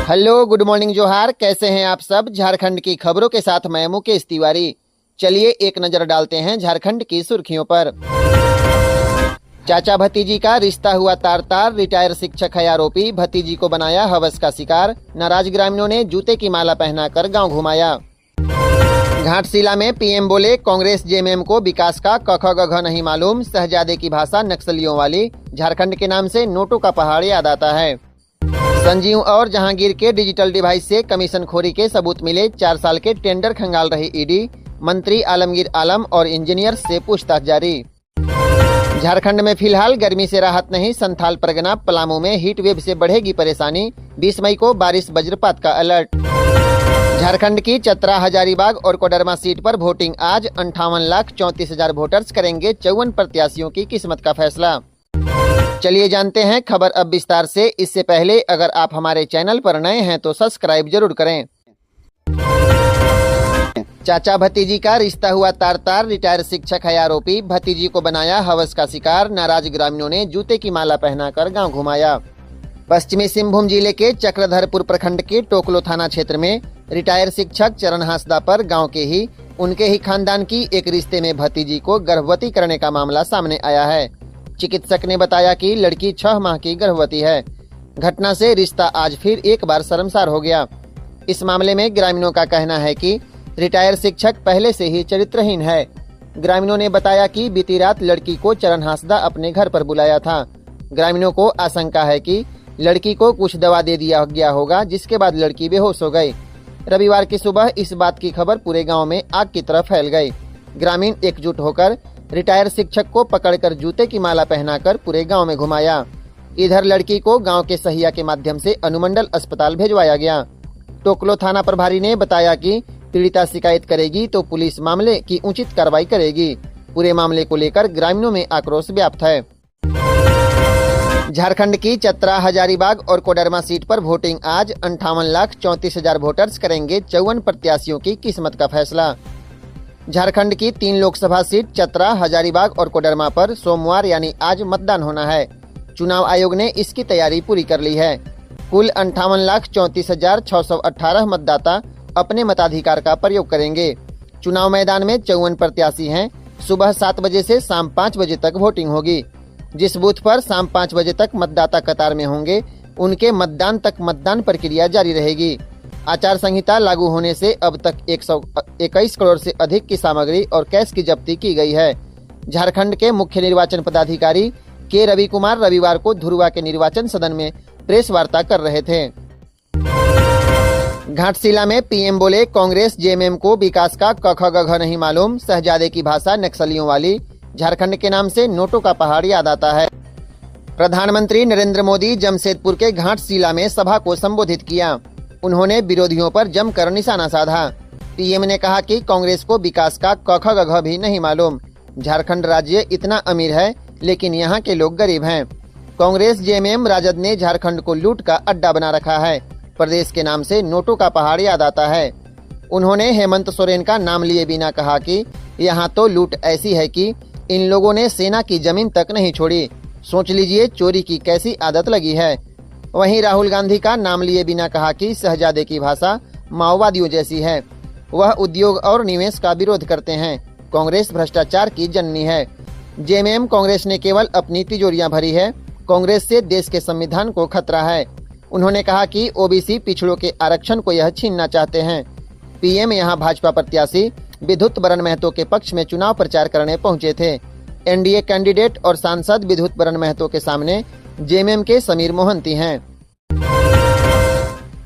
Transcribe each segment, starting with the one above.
Hello, good morning, जोहार। कैसे हैं आप सब? झारखंड की खबरों के साथ मैं मुकेश तिवारी। चलिए एक नजर डालते हैं झारखंड की सुर्खियों पर। चाचा भतीजी का रिश्ता हुआ तार तार, रिटायर शिक्षक है आरोपी, भतीजी को बनाया हवस का शिकार, नाराज ग्रामीणों ने जूते की माला पहनाकर गांव घुमाया। घाटशिला में पीएम बोले, कांग्रेस जेएमएम को विकास का क ख ग घ नहीं मालूम, शहजादे की भाषा नक्सलियों वाली, झारखंड के नाम से नोटों का पहाड़ याद आता है। संजीव और जहांगीर के डिजिटल डिवाइस से कमीशनखोरी के सबूत मिले, 4 साल के टेंडर खंगाल रही ईडी, मंत्री आलमगीर आलम और इंजीनियर से पूछताछ जारी। झारखंड में फिलहाल गर्मी से राहत नहीं, संथाल परगना पलामू में हीट वेव से बढ़ेगी परेशानी, 20 मई को बारिश वज्रपात का अलर्ट। झारखंड की चतरा, हजारीबाग और कोडरमा सीट पर वोटिंग आज, 58,34,000 वोटर्स करेंगे 54 प्रत्याशियों की किस्मत का फैसला। चलिए जानते हैं खबर अब विस्तार से। इससे पहले अगर आप हमारे चैनल पर नए हैं तो सब्सक्राइब जरूर करें। चाचा भतीजी का रिश्ता हुआ तार तार, रिटायर शिक्षक है आरोपी, भतीजी को बनाया हवस का शिकार, नाराज ग्रामीणों ने जूते की माला पहनाकर गांव घुमाया। पश्चिमी सिंहभूम जिले के चक्रधरपुर प्रखंड के टोकलो थाना क्षेत्र में रिटायर शिक्षक चरण हांसदा पर गांव के ही उनके ही खानदान की एक रिश्ते में भतीजी को गर्भवती करने का मामला सामने आया है। चिकित्सक ने बताया कि लड़की 6 माह की गर्भवती है। घटना से रिश्ता आज फिर एक बार शर्मसार हो गया। इस मामले में ग्रामीणों का कहना है कि रिटायर शिक्षक पहले से ही चरित्रहीन है। ग्रामीणों ने बताया कि बीती रात लड़की को चरण हांसदा अपने घर पर बुलाया था। ग्रामीणों को आशंका है कि लड़की को कुछ दवा दे दिया गया होगा, जिसके बाद लड़की बेहोश हो गई। रविवार की सुबह इस बात की खबर पूरे गाँव में आग की तरह फैल गई। ग्रामीण एकजुट होकर रिटायर शिक्षक को पकड़कर जूते की माला पहनाकर पूरे गांव में घुमाया। इधर लड़की को गांव के सहिया के माध्यम से अनुमंडल अस्पताल भिजवाया गया। टोकलो थाना प्रभारी ने बताया कि पीड़िता शिकायत करेगी तो पुलिस मामले की उचित कार्रवाई करेगी। पूरे मामले को लेकर ग्रामीणों में आक्रोश व्याप्त है। झारखंड की चतरा, हजारीबाग और कोडरमा सीट पर वोटिंग आज, 58,34,000 वोटर्स करेंगे 54 प्रत्याशियों की किस्मत का फैसला। झारखंड की 3 लोकसभा सीट चतरा, हजारीबाग और कोडरमा पर सोमवार यानी आज मतदान होना है। चुनाव आयोग ने इसकी तैयारी पूरी कर ली है। कुल 58,34,618 मतदाता अपने मताधिकार का प्रयोग करेंगे। चुनाव मैदान में 54 प्रत्याशी हैं। सुबह 7 बजे से शाम 5 बजे तक वोटिंग होगी। जिस बूथ पर शाम 5 बजे तक मतदाता कतार में होंगे, उनके मतदान तक मतदान प्रक्रिया जारी रहेगी। आचार संहिता लागू होने से अब तक 121 करोड़ से अधिक की सामग्री और कैश की जब्ती की गई है। झारखंड के मुख्य निर्वाचन पदाधिकारी के रवि कुमार रविवार को धुरवा के निर्वाचन सदन में प्रेस वार्ता कर रहे थे। घाटशिला में पीएम बोले, कांग्रेस जेएमएम को विकास का क ख ग घ नहीं मालूम, शहजादे की भाषा नक्सलियों वाली, झारखंड के नाम से नोटों का पहाड़ याद आता है। प्रधानमंत्री नरेंद्र मोदी जमशेदपुर के घाटशिला में सभा को संबोधित किया। उन्होंने विरोधियों पर जमकर निशाना साधा। पीएम ने कहा कि कांग्रेस को विकास का क ख ग घ भी नहीं मालूम। झारखंड राज्य इतना अमीर है, लेकिन यहाँ के लोग गरीब हैं। कांग्रेस जेएमएम राजद ने झारखंड को लूट का अड्डा बना रखा है। प्रदेश के नाम से नोटों का पहाड़ याद आता है। उन्होंने हेमंत सोरेन का नाम लिए बिना कहा कि यहाँ तो लूट ऐसी है कि इन लोगों ने सेना की जमीन तक नहीं छोड़ी। सोच लीजिए चोरी की कैसी आदत लगी है। वहीं राहुल गांधी का नाम लिए बिना कहा कि शहजादे की भाषा माओवादियों जैसी है। वह उद्योग और निवेश का विरोध करते हैं। कांग्रेस भ्रष्टाचार की जननी है। जेएमएम कांग्रेस ने केवल अपनी तिजोरियां भरी है। कांग्रेस से देश के संविधान को खतरा है। उन्होंने कहा कि ओबीसी पिछड़ों के आरक्षण को यह छीनना चाहते हैं। पीएम यहां भाजपा प्रत्याशी विद्युत बरन महतो के पक्ष में चुनाव प्रचार करने पहुंचे थे। एनडीए कैंडिडेट और सांसद विद्युत बरन महतो के सामने जेएमएम के समीर मोहंती हैं।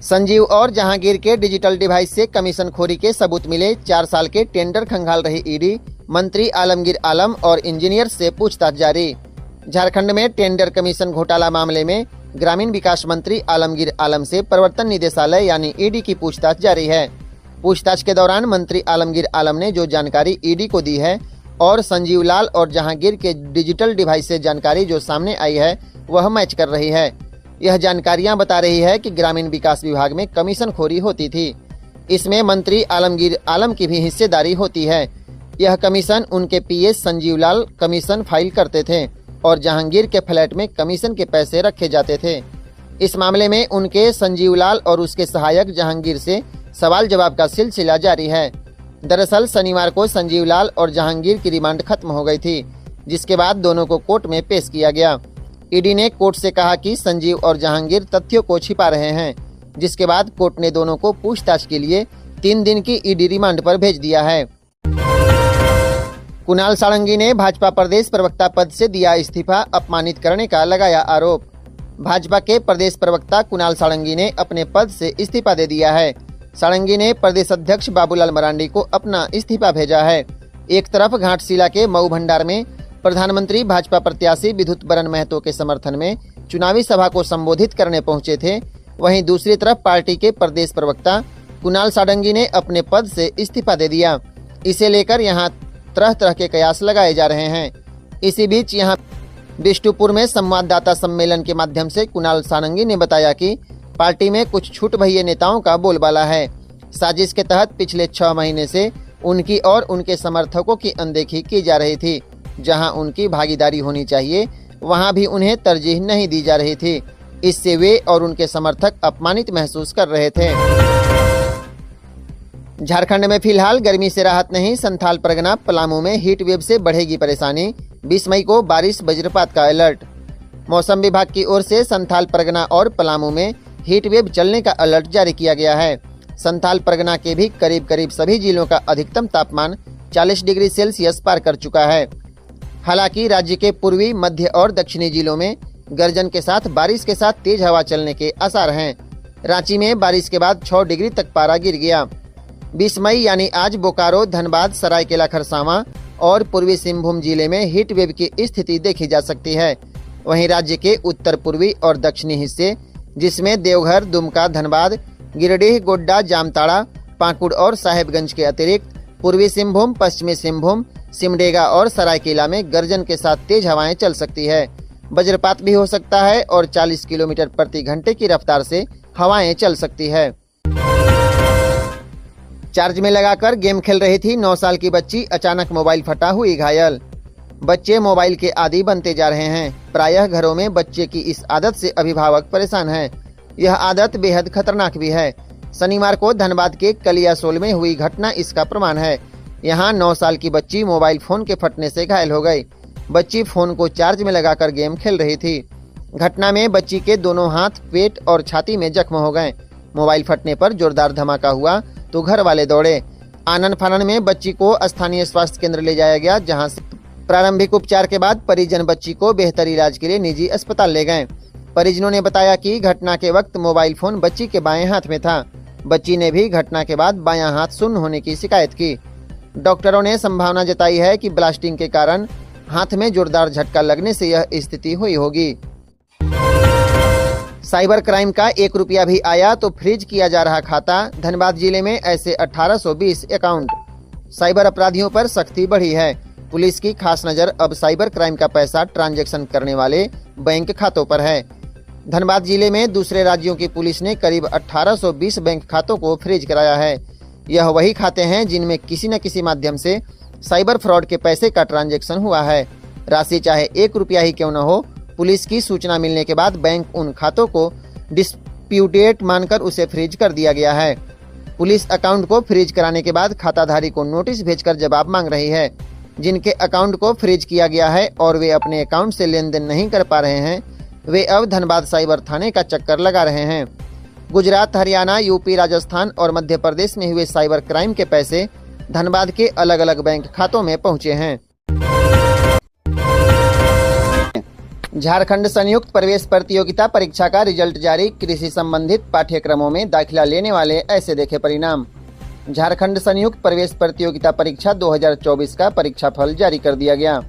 संजीव और जहांगीर के डिजिटल डिवाइस से कमीशनखोरी के सबूत मिले, 4 साल के टेंडर खंगाल रही ईडी, मंत्री आलमगीर आलम और इंजीनियर से पूछताछ जारी। झारखंड में टेंडर कमीशन घोटाला मामले में ग्रामीण विकास मंत्री आलमगीर आलम से प्रवर्तन निदेशालय यानी ईडी की पूछताछ जारी है। पूछताछ के दौरान मंत्री आलमगीर आलम ने जो जानकारी ईडी को दी है और संजीव लाल और जहांगीर के डिजिटल डिवाइस से जानकारी जो सामने आई है, वह मैच कर रही है। यह जानकारियां बता रही है कि ग्रामीण विकास विभाग में कमीशनखोरी होती थी। इसमें मंत्री आलमगीर आलम की भी हिस्सेदारी होती है। यह कमीशन उनके पीएस संजीव लाल कमीशन फाइल करते थे और जहांगीर के फ्लैट में कमीशन के पैसे रखे जाते थे। इस मामले में उनके संजीव लाल और उसके सहायक जहांगीर से सवाल जवाब का सिलसिला जारी है। दरअसल शनिवार को संजीव लाल और जहांगीर की रिमांड खत्म हो गई थी, जिसके बाद दोनों को कोर्ट में पेश किया गया। ईडी ने कोर्ट से कहा कि संजीव और जहांगीर तथ्यों को छिपा रहे हैं, जिसके बाद कोर्ट ने दोनों को पूछताछ के लिए 3 दिन की ईडी रिमांड पर भेज दिया है। कुणाल सारंगी ने भाजपा प्रदेश प्रवक्ता पद से दिया इस्तीफा, अपमानित करने का लगाया आरोप। भाजपा के प्रदेश प्रवक्ता कुणाल सारंगी ने अपने पद से इस्तीफा दे दिया है। सारंगी ने प्रदेश अध्यक्ष बाबूलाल मरांडी को अपना इस्तीफा भेजा है। एक तरफ घाटशिला के मऊ भंडार में प्रधानमंत्री भाजपा प्रत्याशी विद्युत बरन महतो के समर्थन में चुनावी सभा को संबोधित करने पहुंचे थे, वहीं दूसरी तरफ पार्टी के प्रदेश प्रवक्ता कुणाल सारंगी ने अपने पद से इस्तीफा दे दिया। इसे लेकर यहां तरह तरह के कयास लगाए जा रहे हैं। इसी बीच यहां बिष्टुपुर में संवाददाता सम्मेलन के माध्यम से कुणाल सारंगी ने बताया कि पार्टी में कुछ छूट भइये नेताओं का बोलबाला है। साजिश के तहत पिछले 6 महीने से उनकी और उनके समर्थकों की अनदेखी की जा रही थी। जहां उनकी भागीदारी होनी चाहिए, वहां भी उन्हें तरजीह नहीं दी जा रही थी। इससे वे और उनके समर्थक अपमानित महसूस कर रहे थे। झारखंड में फिलहाल गर्मी से राहत नहीं, संथाल परगना पलामू में हीट वेव से बढ़ेगी परेशानी। 20 मई को बारिश वज्रपात का अलर्ट। मौसम विभाग की ओर से संथाल परगना और पलामू में हीट वेव चलने का अलर्ट जारी किया गया है। संथाल परगना के भी करीब करीब सभी जिलों का अधिकतम तापमान 40 डिग्री सेल्सियस पार कर चुका है। हालांकि राज्य के पूर्वी, मध्य और दक्षिणी जिलों में गर्जन के साथ बारिश के साथ तेज हवा चलने के आसार हैं। रांची में बारिश के बाद 6 डिग्री तक पारा गिर गया। 20 मई यानी आज बोकारो, धनबाद, सरायकेला खरसावां और पूर्वी सिंहभूम जिले में हीट वेव की स्थिति देखी जा सकती है। वहीं राज्य के उत्तर पूर्वी और दक्षिणी हिस्से, जिसमें देवघर, दुमका, धनबाद, गिरिडीह, गोड्डा, जामताड़ा, पाकुड़ और साहेबगंज के अतिरिक्त पूर्वी सिंहभूम, पश्चिमी सिंहभूम, सिमडेगा और सरायकेला में गर्जन के साथ तेज हवाएं चल सकती है। वज्रपात भी हो सकता है और 40 किलोमीटर प्रति घंटे की रफ्तार से हवाएं चल सकती है। चार्ज में लगाकर गेम खेल रही थी 9 साल की बच्ची, अचानक मोबाइल फटा, हुई घायल। बच्चे मोबाइल के आदी बनते जा रहे हैं। प्रायः घरों में बच्चे की इस आदत से अभिभावक परेशान हैं। यह आदत बेहद खतरनाक भी है। शनिवार को धनबाद के कलियासोल में हुई घटना इसका प्रमाण है। यहाँ 9 साल की बच्ची मोबाइल फोन के फटने से घायल हो गई। बच्ची फोन को चार्ज में लगाकर गेम खेल रही थी। घटना में बच्ची के दोनों हाथ, पेट और छाती में जख्म हो गए। मोबाइल फटने पर जोरदार धमाका हुआ तो घर वाले दौड़े। आनन फानन में बच्ची को स्थानीय स्वास्थ्य केंद्र ले जाया गया, जहां से प्रारंभिक उपचार के बाद परिजन बच्ची को बेहतर इलाज के लिए निजी अस्पताल ले गए। परिजनों ने बताया कि घटना के वक्त मोबाइल फोन बच्ची के बाएं हाथ में था। बच्ची ने भी घटना के बाद बायां हाथ शून्य होने की शिकायत की। डॉक्टरों ने संभावना जताई है कि ब्लास्टिंग के कारण हाथ में जोरदार झटका लगने से यह स्थिति हुई होगी। साइबर क्राइम का 1 रुपया भी आया तो फ्रीज किया जा रहा खाता। धनबाद जिले में ऐसे 1820 अकाउंट। साइबर अपराधियों पर सख्ती बढ़ी है। पुलिस की खास नजर अब साइबर क्राइम का पैसा ट्रांजैक्शन करने वाले बैंक खातों पर है। धनबाद जिले में दूसरे राज्यों की पुलिस ने करीब 1820 बैंक खातों को फ्रीज कराया है। यह वही खाते हैं जिनमें किसी न किसी माध्यम से साइबर फ्रॉड के पैसे का ट्रांजैक्शन हुआ है। राशि चाहे 1 रुपया ही क्यों न हो, पुलिस की सूचना मिलने के बाद बैंक उन खातों को डिस्प्यूटेड मानकर उसे फ्रीज कर दिया गया है। पुलिस अकाउंट को फ्रीज कराने के बाद खाताधारी को नोटिस भेजकर जवाब मांग रही है। जिनके अकाउंट को फ्रीज किया गया है और वे अपने अकाउंट से लेन देन नहीं कर पा रहे हैं, वे अब धनबाद साइबर थाने का चक्कर लगा रहे हैं। गुजरात, हरियाणा, यूपी, राजस्थान और मध्य प्रदेश में हुए साइबर क्राइम के पैसे धनबाद के अलग अलग बैंक खातों में पहुंचे हैं। झारखंड संयुक्त प्रवेश प्रतियोगिता परीक्षा का रिजल्ट जारी। कृषि संबंधित पाठ्यक्रमों में दाखिला लेने वाले ऐसे देखे परिणाम। झारखंड संयुक्त प्रवेश प्रतियोगिता परीक्षा 2024 का परीक्षाफल जारी कर दिया गया।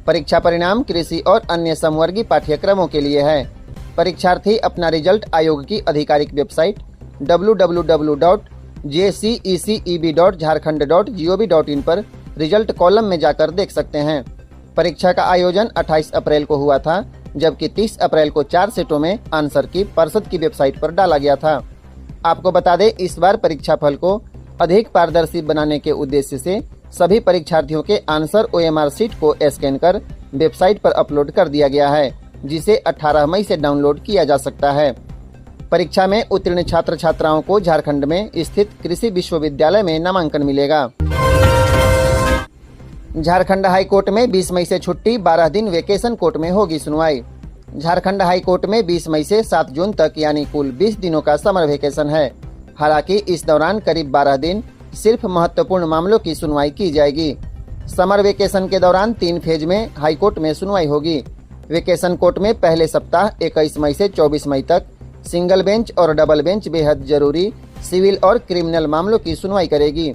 परीक्षा परिणाम कृषि और अन्य समवर्गीय पाठ्यक्रमों के लिए है। परीक्षार्थी अपना रिजल्ट आयोग की आधिकारिक वेबसाइट www.jceceb.jharkhand.gov.in पर रिजल्ट कॉलम में जाकर देख सकते हैं। परीक्षा का आयोजन 28 अप्रैल को हुआ था, जबकि 30 अप्रैल को 4 सेटों में आंसर की पर्षद की वेबसाइट पर डाला गया था। आपको बता दें, इस बार परीक्षाफल को अधिक पारदर्शी बनाने के उद्देश्य से सभी परीक्षार्थियों के आंसर OMR शीट को स्कैन कर वेबसाइट पर अपलोड कर दिया गया है, जिसे 18 मई से डाउनलोड किया जा सकता है। परीक्षा में उत्तीर्ण छात्र छात्राओं को झारखंड में स्थित कृषि विश्वविद्यालय में नामांकन मिलेगा। झारखंड हाई कोर्ट में 20 मई से छुट्टी, 12 दिन वेकेशन कोर्ट में होगी सुनवाई। झारखंड हाई कोर्ट में 20 मई से 7 जून तक यानी कुल 20 दिनों का समर वेकेशन है। हालांकि इस दौरान करीब 12 दिन सिर्फ महत्वपूर्ण मामलों की सुनवाई की जाएगी। समर वेकेशन के दौरान 3 फेज में हाई कोर्ट में सुनवाई होगी। वेकेशन कोर्ट में पहले सप्ताह 21 मई से 24 मई तक सिंगल बेंच और डबल बेंच बेहद जरूरी सिविल और क्रिमिनल मामलों की सुनवाई करेगी।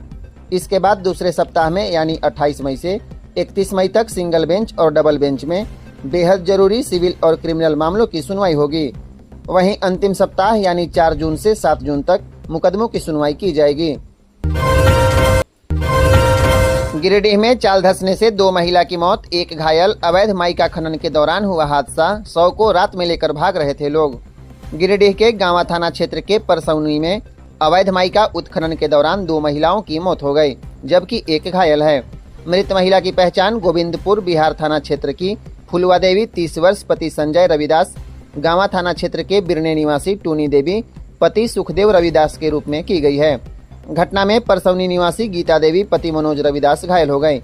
इसके बाद दूसरे सप्ताह में यानी 28 मई से 31 मई तक सिंगल बेंच और डबल बेंच में बेहद जरूरी सिविल और क्रिमिनल मामलों की सुनवाई होगी। वहीं अंतिम सप्ताह यानी 4 जून से 7 जून तक मुकदमों की सुनवाई की जाएगी। गिरिडीह में चाल धंसने से 2 महिला की मौत, 1 घायल। अवैध माइका खनन के दौरान हुआ हादसा, 100 को रात में लेकर भाग रहे थे लोग। गिरिडीह के गांवा थाना क्षेत्र के परसौनी में अवैध माइका उत्खनन के दौरान 2 महिलाओं की मौत हो गई, जबकि 1 घायल है। मृत महिला की पहचान गोविंदपुर बिहार थाना क्षेत्र की फुलवा देवी 30 वर्ष, पति संजय रविदास, गांवा थाना क्षेत्र के बिरने निवासी टूनी देवी, पति सुखदेव रविदास के रूप में की गई है। घटना में परसौनी निवासी गीता देवी, पति मनोज रविदास घायल हो गए।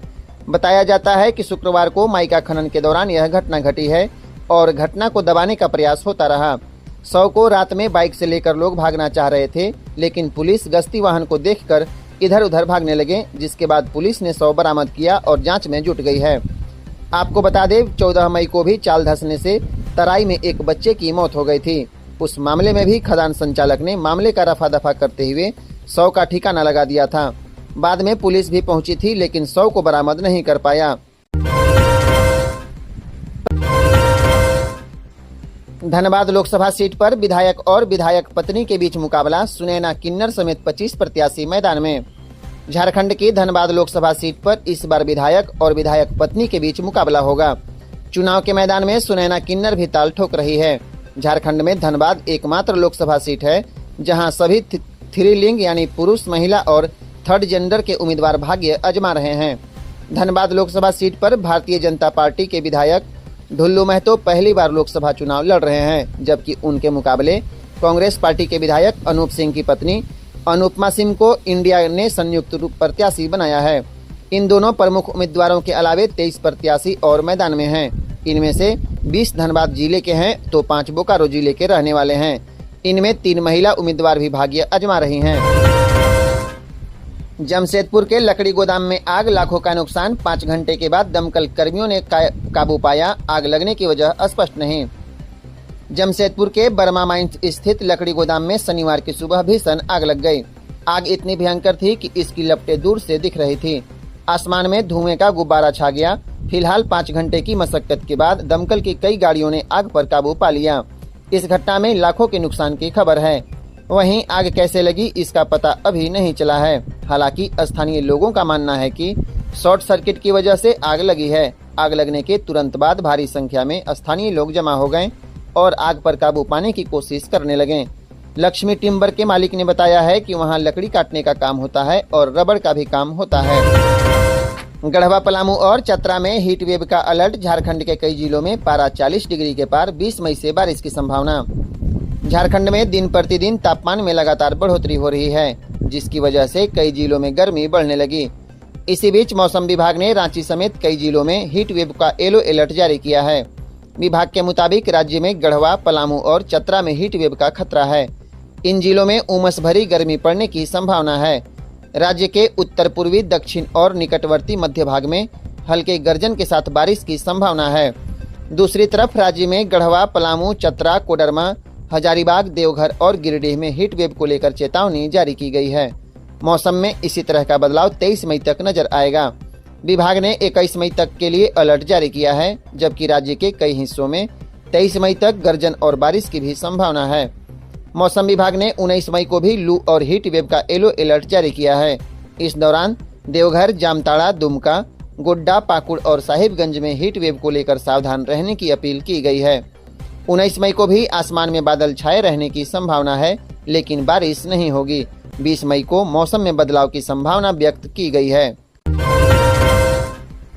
बताया जाता है कि शुक्रवार को माइका खनन के दौरान यह घटना घटी है और घटना को दबाने का प्रयास होता रहा। 100 को रात में बाइक से लेकर लोग भागना चाह रहे थे, लेकिन पुलिस गश्ती वाहन को देखकर इधर उधर भागने लगे, जिसके बाद पुलिस ने 100 बरामद किया और जांच में जुट गई है। आपको बता दें 14 मई को भी चाल धंसने से तराई में एक बच्चे की मौत हो गई थी। उस मामले में भी खदान संचालक ने मामले का रफा दफा करते हुए 100 का ठिकाना लगा दिया था। बाद में पुलिस भी पहुंची थी, लेकिन 100 को बरामद नहीं कर पाया। धनबाद लोकसभा सीट पर विधायक और विधायक पत्नी के बीच मुकाबला, सुनैना किन्नर समेत 25 प्रत्याशी मैदान में। झारखंड की धनबाद लोकसभा सीट पर इस बार विधायक और विधायक पत्नी के बीच मुकाबला होगा। चुनाव के मैदान में सुनैना किन्नर भी ताल ठोक रही है। झारखंड में धनबाद एकमात्र लोकसभा सीट है जहां सभी थ्री-लिंग यानी पुरुष, महिला और थर्ड जेंडर के उम्मीदवार भाग्य आजमा रहे हैं। धनबाद लोकसभा सीट पर भारतीय जनता पार्टी के विधायक ढुल्लू महतो पहली बार लोकसभा चुनाव लड़ रहे हैं, जबकि उनके मुकाबले कांग्रेस पार्टी के विधायक अनूप सिंह की पत्नी अनुपमा सिंह को इंडिया ने संयुक्त रूप प्रत्याशी बनाया है। इन दोनों प्रमुख उम्मीदवारों के अलावे 23 प्रत्याशी और मैदान में हैं। इनमें से 20 धनबाद जिले के हैं तो 5 बोकारो जिले के रहने वाले हैं। इनमें 3 महिला उम्मीदवार भी भाग्य आजमा रही हैं। जमशेदपुर के लकड़ी गोदाम में आग, लाखों का नुकसान, 5 घंटे के बाद दमकल कर्मियों ने काबू पाया। आग लगने की वजह स्पष्ट नहीं। जमशेदपुर के बर्मा माइंस स्थित लकड़ी गोदाम में शनिवार की सुबह भीषण आग लग गई। आग इतनी भयंकर थी कि इसकी लपटें दूर से दिख रही थी। आसमान में धुएं का गुब्बारा छा गया। फिलहाल 5 घंटे की मशक्कत के बाद दमकल की कई गाड़ियों ने आग पर काबू पा लिया। इस घटना में लाखों के नुकसान की खबर है। वहीं आग कैसे लगी इसका पता अभी नहीं चला है। हालांकि स्थानीय लोगों का मानना है कि शॉर्ट सर्किट की वजह से आग लगी है। आग लगने के तुरंत बाद भारी संख्या में स्थानीय लोग जमा हो गए और आग पर काबू पाने की कोशिश करने लगे। लक्ष्मी टिम्बर के मालिक ने बताया है कि वहां लकड़ी काटने का काम होता है और रबड़ का भी काम होता है। गढ़वा, पलामू और चतरा में हीट वेव का अलर्ट। झारखंड के कई जिलों में पारा 40 डिग्री के पार, 20 मई से बारिश की संभावना। झारखंड में दिन प्रतिदिन तापमान में लगातार बढ़ोतरी हो रही है, जिसकी वजह से कई जिलों में गर्मी बढ़ने लगी। इसी बीच मौसम विभाग ने रांची समेत कई जिलों में हीट वेव का येलो अलर्ट जारी किया है। विभाग के मुताबिक राज्य में गढ़वा, पलामू और चतरा में हीट वेव का खतरा है। इन जिलों में उमस भरी गर्मी पड़ने की संभावना है। राज्य के उत्तर पूर्वी, दक्षिण और निकटवर्ती मध्य भाग में हल्के गर्जन के साथ बारिश की संभावना है। दूसरी तरफ राज्य में गढ़वा, पलामू, चतरा, कोडरमा, हजारीबाग, देवघर और गिरिडीह में हीट वेव को लेकर चेतावनी जारी की गई है। मौसम में इसी तरह का बदलाव 23 मई तक नजर आएगा। विभाग ने 21 मई तक के लिए अलर्ट जारी किया है, जबकि राज्य के कई हिस्सों में 23 मई तक गर्जन और बारिश की भी संभावना है। मौसम विभाग ने 19 मई को भी लू और हीट वेव का येलो अलर्ट जारी किया है। इस दौरान देवघर, जामताड़ा, दुमका, गोड्डा, पाकुड़ और साहिबगंज में हीट वेव को लेकर सावधान रहने की अपील की गई है। 19 मई को भी आसमान में बादल छाए रहने की संभावना है, लेकिन बारिश नहीं होगी। 20 मई को मौसम में बदलाव की संभावना व्यक्त की गई है।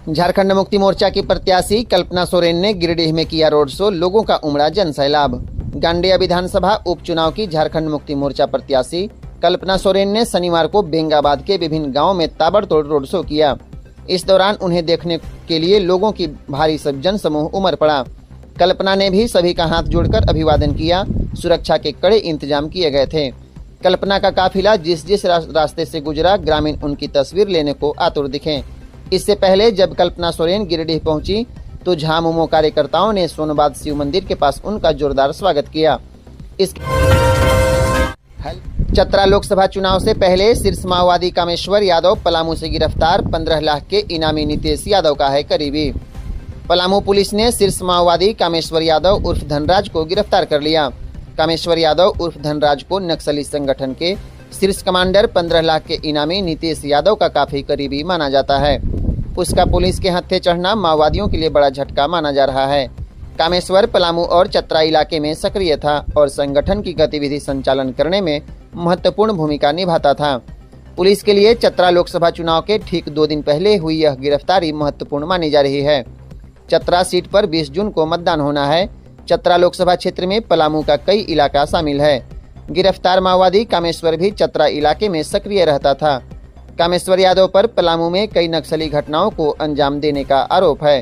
झारखंड मुक्ति मोर्चा की प्रत्याशी कल्पना सोरेन ने गिरिडीह में किया रोड शो, लोगों का उमड़ा जन सैलाब। गांडेय विधानसभा उपचुनाव की झारखंड मुक्ति मोर्चा प्रत्याशी कल्पना सोरेन ने शनिवार को बेंगाबाद के विभिन्न गांवों में ताबड़तोड़ रोड शो किया। इस दौरान उन्हें देखने के लिए लोगों की भारी जनसमूह उमड़ पड़ा। कल्पना ने भी सभी का हाथ जोड़कर अभिवादन किया। सुरक्षा के कड़े इंतजाम किए गए थे। कल्पना का काफिला जिस रास्ते से गुजरा, ग्रामीण उनकी तस्वीर लेने को आतुर दिखे। इससे पहले जब कल्पना सोरेन गिरिडीह पहुंची तो झामुमो कार्यकर्ताओं ने सोनबाद शिव मंदिर के पास उनका जोरदार स्वागत किया। चतरा लोकसभा चुनाव से पहले शीर्ष माओवादी कामेश्वर यादव पलामू से गिरफ्तार 15 लाख के इनामी नितेश यादव का है करीबी। पलामू पुलिस ने शीर्ष माओवादी कामेश्वर यादव उर्फ धनराज को गिरफ्तार कर लिया। कामेश्वर यादव उर्फ धनराज को नक्सली संगठन के शीर्ष कमांडर 15 लाख के इनामी नितेश यादव का काफी करीबी माना जाता है। उसका पुलिस के हत्थे चढ़ना माओवादियों के लिए बड़ा झटका माना जा रहा है। कामेश्वर पलामू और चतरा इलाके में सक्रिय था और संगठन की गतिविधि संचालन करने में महत्वपूर्ण भूमिका निभाता था। पुलिस के लिए चतरा लोकसभा चुनाव के ठीक 2 दिन पहले हुई यह गिरफ्तारी महत्वपूर्ण मानी जा रही है। चतरा सीट पर 20 जून को मतदान होना है। चतरा लोकसभा क्षेत्र में पलामू का कई इलाका शामिल है। गिरफ्तार माओवादी कामेश्वर भी चतरा इलाके में सक्रिय रहता था। कामेश्वर यादव पर पलामू में कई नक्सली घटनाओं को अंजाम देने का आरोप है।